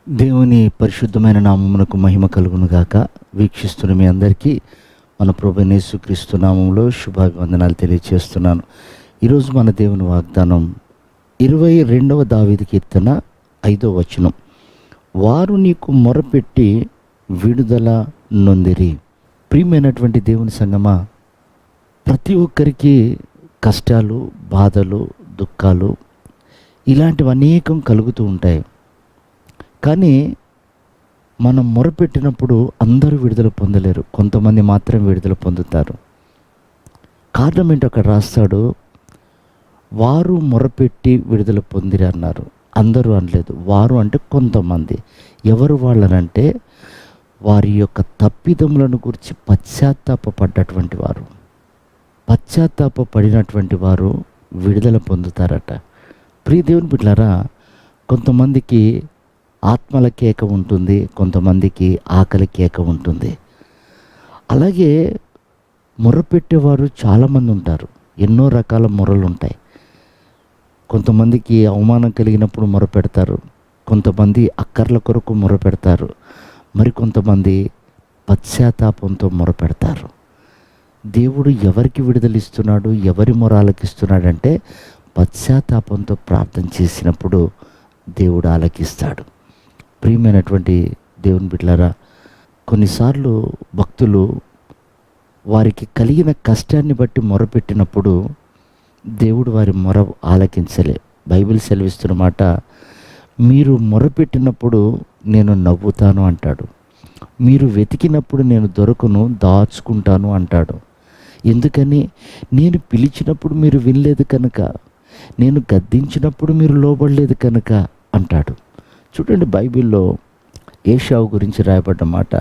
దేవుని పరిశుద్ధమైన నామమునకు మహిమ కలుగును గాక. వీక్షిస్తున్న మీ అందరికీ మన ప్రభువైన యేసుక్రీస్తు నామములో శుభాభివందనాలు తెలియజేస్తున్నాను. ఈరోజు మన దేవుని వాగ్దానం 22వ దావీదు కీర్తన 5వ వచనం. వారు నీకు మొరపెట్టి విడుదల నొందిరి. ప్రియమైనటువంటి దేవుని సంగమా, ప్రతి ఒక్కరికి కష్టాలు, బాధలు, దుఃఖాలు ఇలాంటివి అనేకం కలుగుతూ ఉంటాయి. కానీ మనం మొరపెట్టినప్పుడు అందరూ విడుదల పొందలేరు, కొంతమంది మాత్రం విడుదల పొందుతారు. కారణం ఏంటో అక్కడ రాస్తాడు, వారు మొరపెట్టి విడుదల పొందిరి అన్నారు. అందరూ అనలేదు, వారు అంటే కొంతమంది. ఎవరు వాళ్ళనంటే వారి యొక్క తప్పిదములను గురించి పశ్చాత్తాపపడ్డటువంటి వారు, పశ్చాత్తాపడినటువంటి వారు విడుదల పొందుతారట. ప్రియ దేవుని బిడ్డలారా, కొంతమందికి ఆత్మల కేక ఉంటుంది, కొంతమందికి ఆకలి కేక ఉంటుంది. అలాగే మొరపెట్టేవారు చాలామంది ఉంటారు. ఎన్నో రకాల మొరలు ఉంటాయి. కొంతమందికి అవమానం కలిగినప్పుడు మొరపెడతారు, కొంతమంది అక్కర్ల కొరకు మొరపెడతారు, మరికొంతమంది పశ్చాత్తాపంతో మొరపెడతారు. దేవుడు ఎవరికి విడుదలిస్తున్నాడు, ఎవరి మొర ఆలకిస్తున్నాడంటే పశ్చాత్తాపంతో ప్రార్థన చేసినప్పుడు దేవుడు ఆలకిస్తాడు. ప్రియమైనటువంటి దేవుని బిడ్డలారా, కొన్నిసార్లు భక్తులు వారికి కలిగిన కష్టాన్ని బట్టి మొరపెట్టినప్పుడు దేవుడు వారి మొర ఆలకించలే. బైబిల్ సెలవిస్తున్న మాట, మీరు మొరపెట్టినప్పుడు నేను నవ్వుతాను అంటాడు, మీరు వెతికినప్పుడు నేను దొరకను, దాచుకుంటాను అంటాడు. ఎందుకని? నేను పిలిచినప్పుడు మీరు వినలేదు కనుక, నేను గద్దించినప్పుడు మీరు లోబడలేదు కనుక అంటాడు. చూడండి, బైబిల్లో ఏశావు గురించి రాయబడ్డ మాట,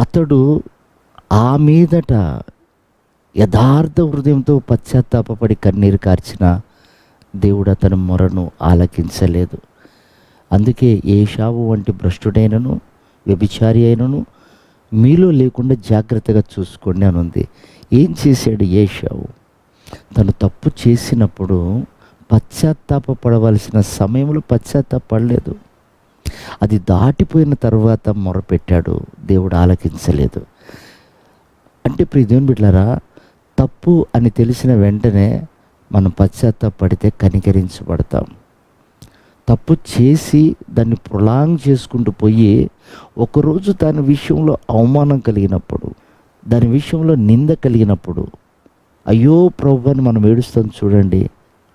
అతడు ఆ మీదట యథార్థ హృదయంతో పశ్చాత్తాపడి కన్నీరు కార్చిన దేవుడు అతని మొరను ఆలకించలేదు. అందుకే ఏశావు వంటి భ్రష్టుడైనను వ్యభిచారి అయినను మీలో లేకుండా జాగ్రత్తగా చూసుకోండి అని ఉంది. ఏం చేశాడు ఏశావు? తను తప్పు చేసినప్పుడు పశ్చాత్తాపడవలసిన సమయంలో పశ్చాత్తాపడలేదు. అది దాటిపోయిన తర్వాత మొరపెట్టాడు, దేవుడు ఆలకించలేదు. అంటే ప్రియ దేవుని బిడ్డలారా, తప్పు అని తెలిసిన వెంటనే మనం పశ్చాత్తాపడితే కనికరించబడతాం. తప్పు చేసి దాన్ని ప్రొలాంగ్ చేసుకుంటూ పోయి ఒకరోజు దాని విషయంలో అవమానం కలిగినప్పుడు, దాని విషయంలో నింద కలిగినప్పుడు, అయ్యో ప్రభు అని మనం ఏడుస్తాం చూడండి,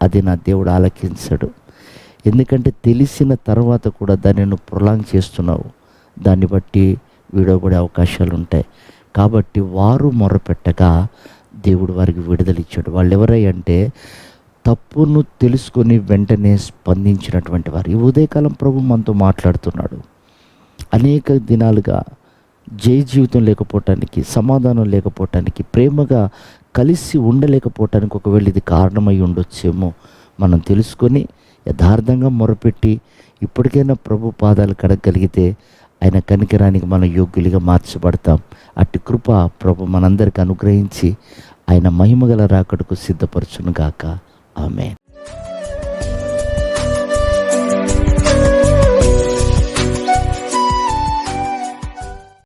అది నా దేవుడు ఆలకించడు. ఎందుకంటే తెలిసిన తర్వాత కూడా దాన్ని నువ్వు ప్రొలాంగ్ చేస్తున్నావు, దాన్ని బట్టి విడవబడే అవకాశాలు ఉంటాయి. కాబట్టి వారు మొరపెట్టగా దేవుడు వారికి విడుదలిచ్చాడు. వాళ్ళు ఎవరై అంటే తప్పును తెలుసుకొని వెంటనే స్పందించినటువంటి వారు. ఈ ఉదయకాలం ప్రభు మనతో మాట్లాడుతున్నాడు. అనేక దినాలుగా జయ జీవితం లేకపోవటానికి, సమాధానం లేకపోవటానికి, ప్రేమగా కలిసి ఉండలేకపోవటానికి ఒకవేళ ఇది కారణమై ఉండొచ్చేమో మనం తెలుసుకొని యథార్థంగా మొరపెట్టి ఇప్పటికైనా ప్రభు పాదాలు కడగలిగితే ఆయన కనికరానికి మనం యోగ్యులుగా మార్చబడతాం. అట్టి కృప ప్రభు మనందరికి అనుగ్రహించి ఆయన మహిమగల రాకడకు సిద్ధపరచును గాక. ఆమేన్.